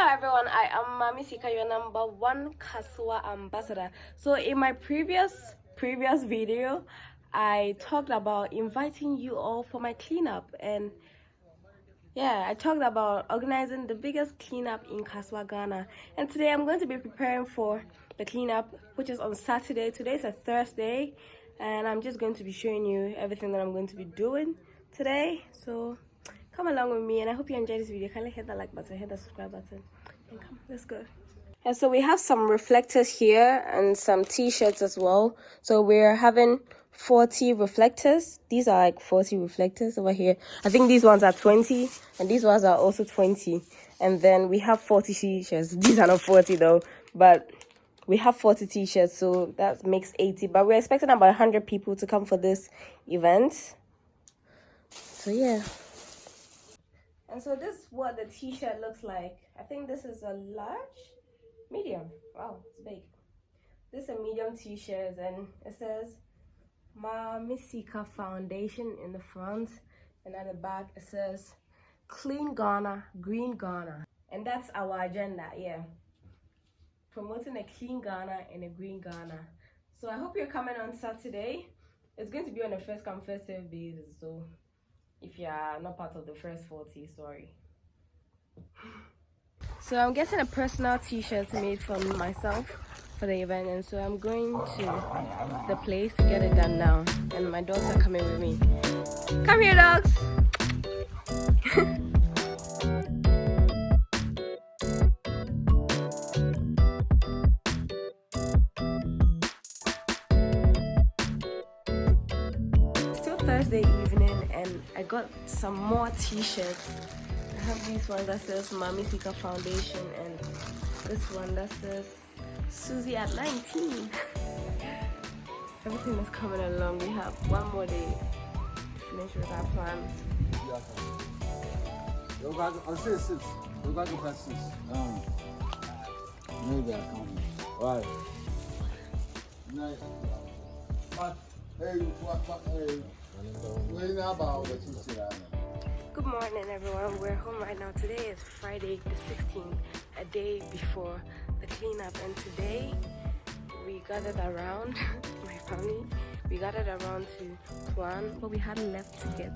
Hello everyone, I am Mami Sika, your #1 Kasoa ambassador. So in my previous video, I talked about inviting you all for my cleanup, and yeah, I talked about organizing the biggest cleanup in Kasoa Ghana. And today I'm going to be preparing for the cleanup, which is on Saturday. Today's a Thursday, and I'm just going to be showing you everything that I'm going to be doing today. So come along with me, and I hope you enjoy this video. Kindly hit that like button, hit the subscribe button, and come, let's go. And so we have some reflectors here and some t-shirts as well. So we're having 40 reflectors. These are like 40 reflectors over here. I think these ones are 20 and these ones are also 20. And then we have 40 t-shirts. These are not 40 though, but we have 40 t-shirts, so that makes 80. But we're expecting about 100 people to come for this event. So yeah. And so this is what the t-shirt looks like. I think this is a large, medium. Wow, it's big. This is a medium t-shirt, and it says Mami Sika Foundation in the front, and at the back it says Clean Ghana, Green Ghana. And that's our agenda, yeah. Promoting a clean Ghana and a green Ghana. So I hope you're coming on Saturday. It's going to be on a first come first serve basis, so if you are not part of the first 40, sorry. So I'm getting a personal t-shirt made for myself for the event, and so I'm going to the place to get it done now, and my dogs are coming with me. Come here, dogs. Still Thursday evening, and I got some more t-shirts. I have these ones that says Mami Sika Foundation, and this one that says Susie at 19. Everything is coming along. We have one more day to finish with our plans. I'll say 6. We're going to go 6. Maybe I can't. Why? No. But, hey, what about what you said? Good morning, everyone. We're home right now. Today is Friday the 16th, a day before the cleanup, and today we gathered around, my family, we gathered around to plan what we had left to get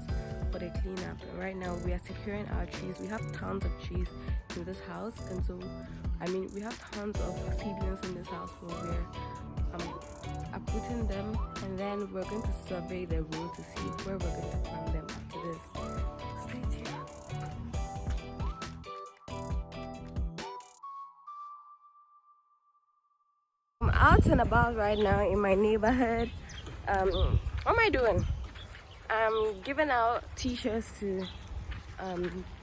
for the cleanup. And right now we are securing our trees. We have tons of trees in this house, and so we have tons of seedlings in this house where we're uprooting them, and then we're going to survey the road to see where we're going to plant them after this. Stay tuned. I'm out and about right now in my neighborhood. What am I doing? I'm giving out t-shirts to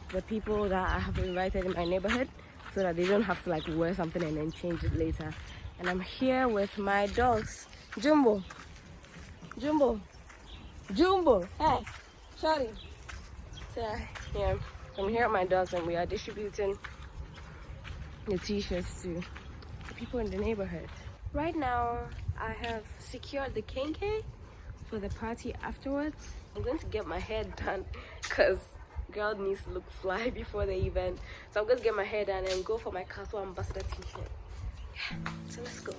the people that I have invited in my neighborhood, so that they don't have to like wear something and then change it later. And I'm here with my dogs. Jumbo, Jumbo, Jumbo, hey, Shawty. So yeah, I'm here with my dogs, and we are distributing the t-shirts to the people in the neighborhood. Right now, I have secured the kenke for the party afterwards. I'm going to get my hair done because girl needs to look fly before the event. So I'm going to get my hair done and go for my Kasoa ambassador t-shirt. Yeah, so let's go.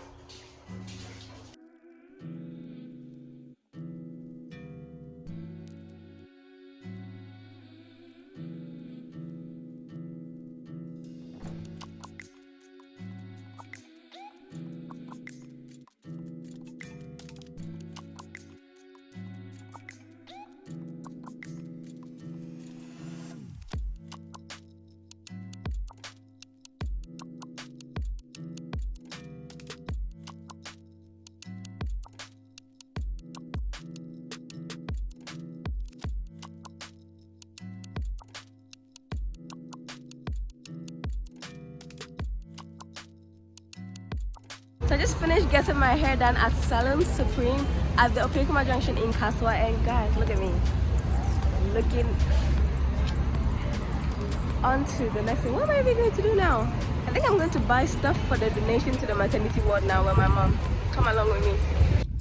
So I just finished getting my hair done at Salon Supreme at the Opekuma Junction in Kasoa, and guys, look at me. Looking on to the next thing. What am I even going to do now? I think I'm going to buy stuff for the donation to the maternity ward now with my mom. Come along with me.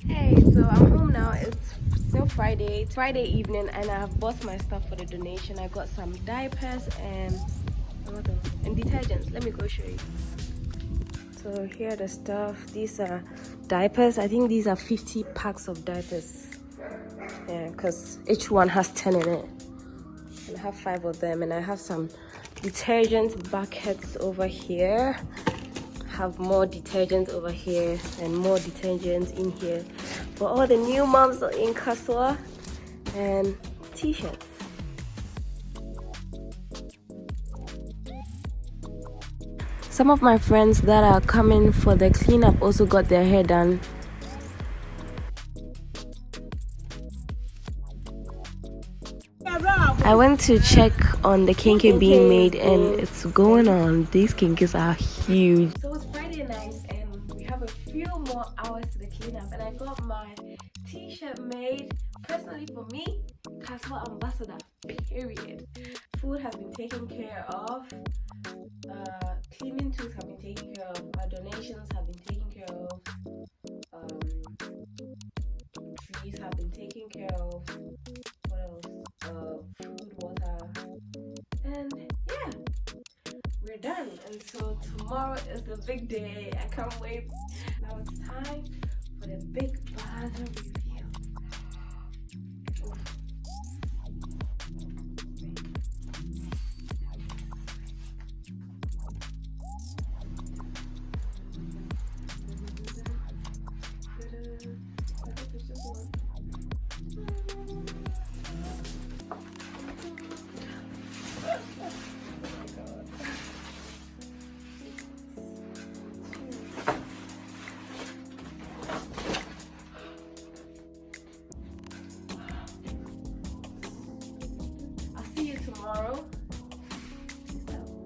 Hey, so I'm home now. It's still Friday evening, and I have bought my stuff for the donation. I got some diapers and And detergents. Let me go show you. So here are the stuff. These are diapers. I think these are 50 packs of diapers. Yeah, because each one has 10 in it. And I have 5 of them. And I have some detergent buckets over here. Have more detergents over here and more detergents in here for all the new moms in Kasoa, and t-shirts. Some of my friends that are coming for the cleanup also got their hair done. I went to check on the kinky being made and it's going on. These kinkies are huge. So it's Friday night and we have a few more hours to the cleanup, and I got my t-shirt made personally for me, Kasoa Ambassador, period. Food has been taken care of, cleaning tools have been taken care of, our donations have been taken care of, trees have been taken care of, what else? Food, water, and yeah, we're done. And so tomorrow is the big day. I can't wait. Now it's time for the big bother review.